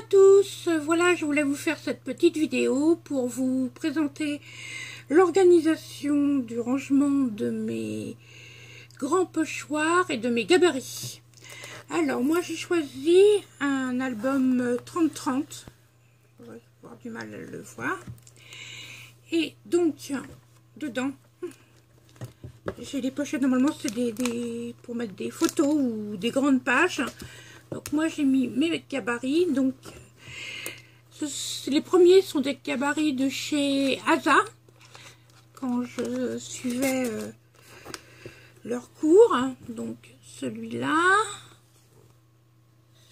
tous, voilà, je voulais vous faire cette petite vidéo pour vous présenter l'organisation du rangement de mes grands pochoirs et de mes gabarits. Alors moi j'ai choisi un album 30-30, on va avoir du mal à le voir, et donc dedans j'ai des pochettes, normalement c'est pour mettre des photos ou des grandes pages. Donc moi j'ai mis mes gabarits, donc les premiers sont des gabarits de chez Asa, quand je suivais leur cours, donc celui-là,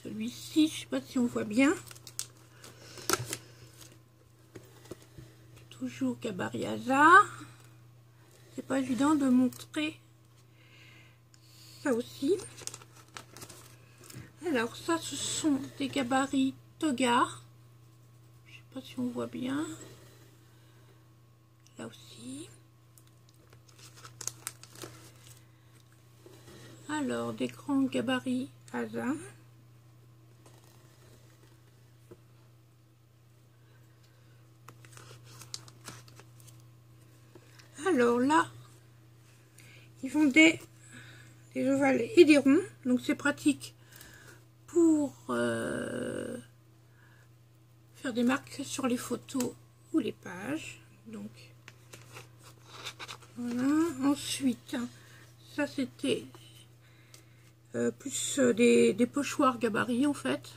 celui-ci, je sais pas si on voit bien, toujours gabarit Asa, c'est pas évident de montrer ça aussi. Alors ça, ce sont des gabarits Toga. Je sais pas si on voit bien. Là aussi. Alors des grands gabarits Asa. Alors là, ils font des ovales et des ronds, donc c'est pratique pour faire des marques sur les photos ou les pages. Donc voilà. Ensuite, ça c'était plus des pochoirs gabarits en fait,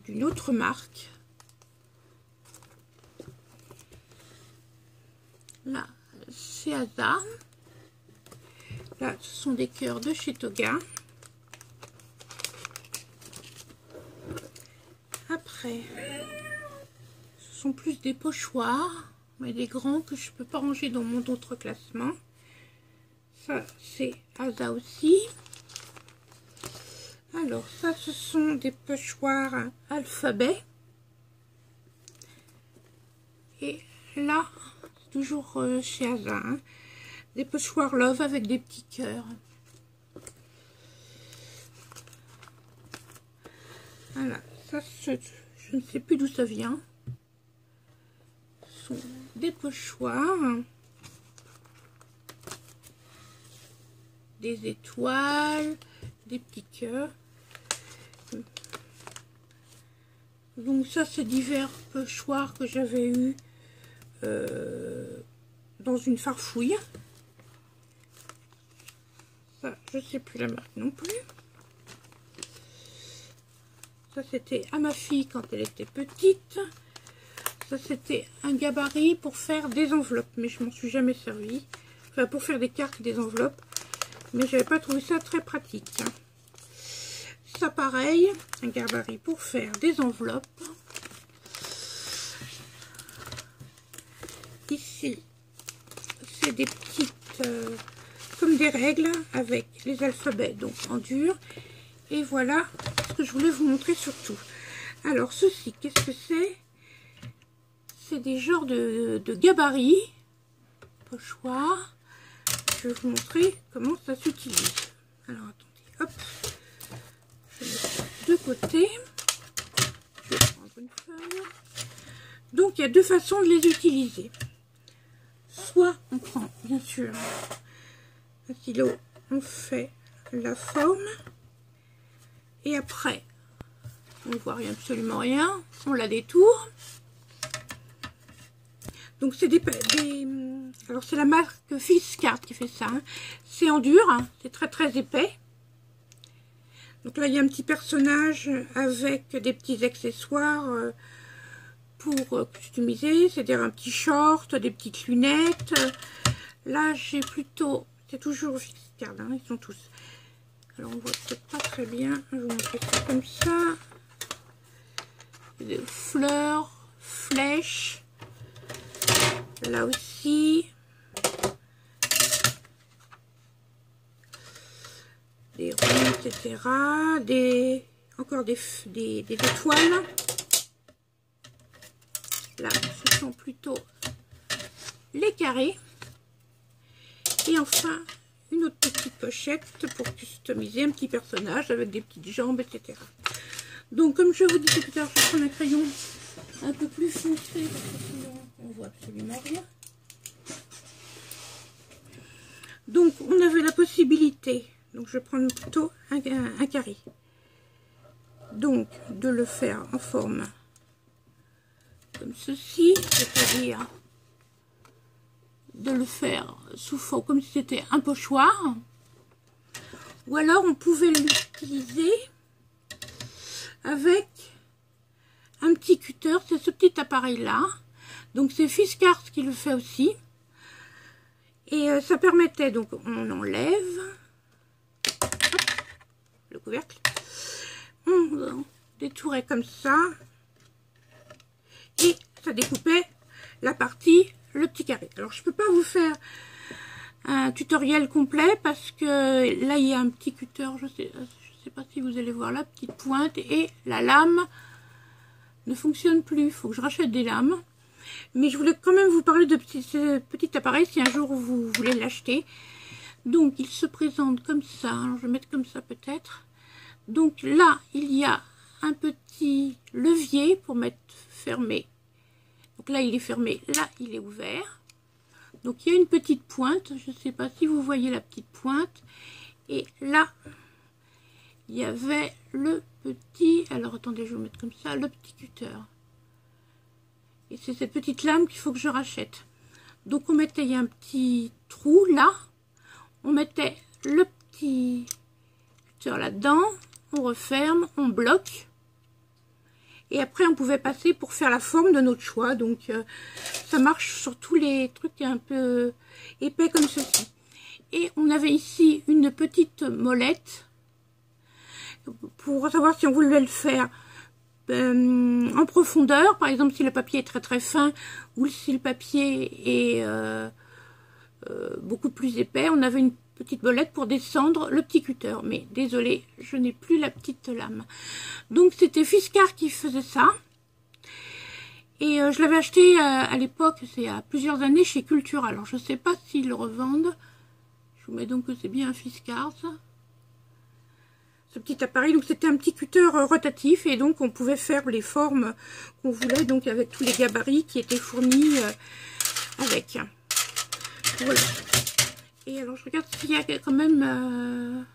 d'une autre marque. Là c'est Asa. Là ce sont des cœurs de chez Toga. Après, ce sont plus des pochoirs, mais des grands que je peux pas ranger dans mon autre classement. Ça, c'est Asa aussi. Alors, ça, ce sont des pochoirs alphabet. Et là, c'est toujours chez Asa, hein, des pochoirs love avec des petits cœurs. Voilà. Ça, je ne sais plus d'où ça vient. Ce sont des pochoirs, des étoiles, des petits cœurs. Donc ça, c'est divers pochoirs que j'avais eu dans une farfouille. Ça, je ne sais plus la marque non plus. Ça, c'était à ma fille quand elle était petite. Ça, c'était un gabarit pour faire des enveloppes, mais je m'en suis jamais servi. Enfin, pour faire des cartes et des enveloppes, mais j'avais pas trouvé ça très pratique. Ça, pareil, un gabarit pour faire des enveloppes. Ici, c'est des petites, comme des règles avec les alphabets, donc en dur. Et voilà ce que je voulais vous montrer surtout. Alors ceci, qu'est-ce que c'est? C'est des genres de gabarits, pochoirs. Je vais vous montrer comment ça s'utilise. Alors attendez, hop, je vais mettre ça de côté. Je vais prendre une feuille. Donc il y a deux façons de les utiliser. Soit on prend bien sûr un stylo, on fait la forme. Et après, on ne voit absolument rien, on la détourne. Donc c'est alors c'est la marque Fixcart qui fait ça, hein. C'est en dur, hein. C'est très très épais. Donc là il y a un petit personnage avec des petits accessoires pour customiser, c'est-à-dire un petit short, des petites lunettes. Là j'ai plutôt, c'est toujours Fixcart, hein, ils sont tous. Alors on voit peut-être pas très bien, je vais vous montrer ça comme ça. Des fleurs, flèches, là aussi. Des ronds, etc. Encore des étoiles. Là, ce sont plutôt les carrés. Et enfin, une autre petite pochette pour customiser un petit personnage avec des petites jambes, etc. Donc comme je vous disais tout à l'heure, je vais prendre un crayon un peu plus foncé parce que sinon on voit absolument rien. Donc on avait la possibilité, donc je vais prendre plutôt un carré, donc de le faire en forme comme ceci, c'est-à-dire de le faire sous forme comme si c'était un pochoir, ou alors on pouvait l'utiliser avec un petit cutter, c'est ce petit appareil là, donc c'est Fiskars qui le fait aussi, et ça permettait, donc on enlève le couvercle, on détourait comme ça, et ça découpait la partie, le petit carré. Alors je peux pas vous faire un tutoriel complet parce que là il y a un petit cutter, je sais pas si vous allez voir la petite pointe, et la lame ne fonctionne plus, il faut que je rachète des lames. Mais je voulais quand même vous parler de ce petit appareil si un jour vous voulez l'acheter. Donc il se présente comme ça, alors je vais mettre comme ça peut-être. Donc là il y a un petit levier pour mettre fermé. Donc là il est fermé, là il est ouvert. Donc il y a une petite pointe, je ne sais pas si vous voyez la petite pointe. Et là il y avait le petit, alors attendez, je vais vous mettre comme ça, le petit cutter. Et c'est cette petite lame qu'il faut que je rachète. Donc on mettait, il y a un petit trou là, on mettait le petit cutter là-dedans, on referme, on bloque. Et après on pouvait passer pour faire la forme de notre choix. Donc ça marche sur tous les trucs un peu épais comme ceci. Et on avait ici une petite molette pour savoir si on voulait le faire en profondeur, par exemple si le papier est très très fin ou si le papier est beaucoup plus épais. On avait une petite molette pour descendre le petit cutter, mais désolé, je n'ai plus la petite lame. Donc c'était Fiskars qui faisait ça, et je l'avais acheté à l'époque, c'est il y a plusieurs années, chez Culture. Alors je ne sais pas s'ils le revendent. Je vous mets donc que c'est bien un Fiskars, ce petit appareil. Donc c'était un petit cutter rotatif, et donc on pouvait faire les formes qu'on voulait, donc avec tous les gabarits qui étaient fournis avec. Voilà. Et alors je regarde s'il y a quand même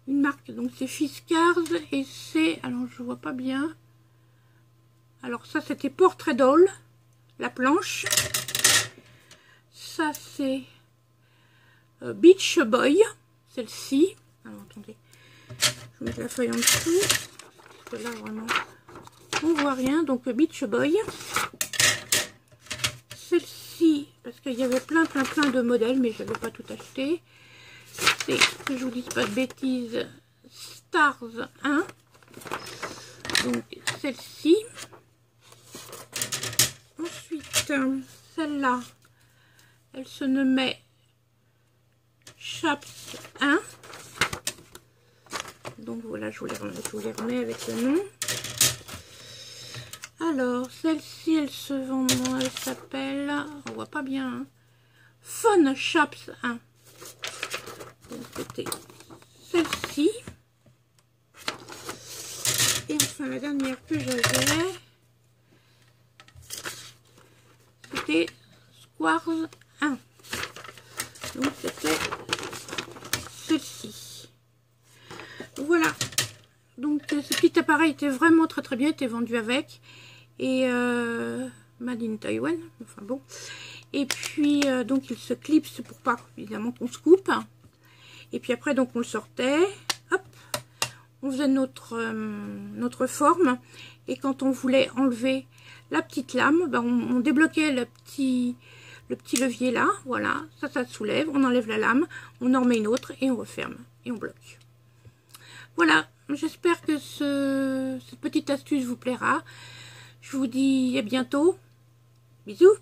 une marque, donc c'est Fiskars, et c'est, alors je vois pas bien, alors ça c'était Portrait Doll, la planche, ça c'est Beach Boy, celle-ci, alors attendez, je vais mettre la feuille en dessous, parce que là vraiment on voit rien, donc Beach Boy, celle-ci, parce qu'il y avait plein de modèles, mais je n'avais pas tout acheté, c'est, que je vous dise pas de bêtises, Stars 1, donc celle-ci. Ensuite, celle-là, elle se nommait Chaps 1. Donc voilà, je vous les remets avec le nom. Alors, celle-ci, elle se vend, elle s'appelle, on voit pas bien, hein, Fun Chaps 1. Donc c'était celle-ci. Et enfin la dernière que j'avais, c'était Squares 1. Donc c'était celle-ci. Voilà. Donc ce petit appareil était vraiment très bien, était vendu avec. Et made in Taiwan. Enfin bon. Et puis donc il se clipse pour pas évidemment qu'on se coupe. Et puis après donc on le sortait. Hop. On faisait notre forme, et quand on voulait enlever la petite lame, ben on débloquait le petit levier là, voilà, ça se soulève, on enlève la lame, on en remet une autre et on referme et on bloque. Voilà, j'espère que cette petite astuce vous plaira. Je vous dis à bientôt, bisous.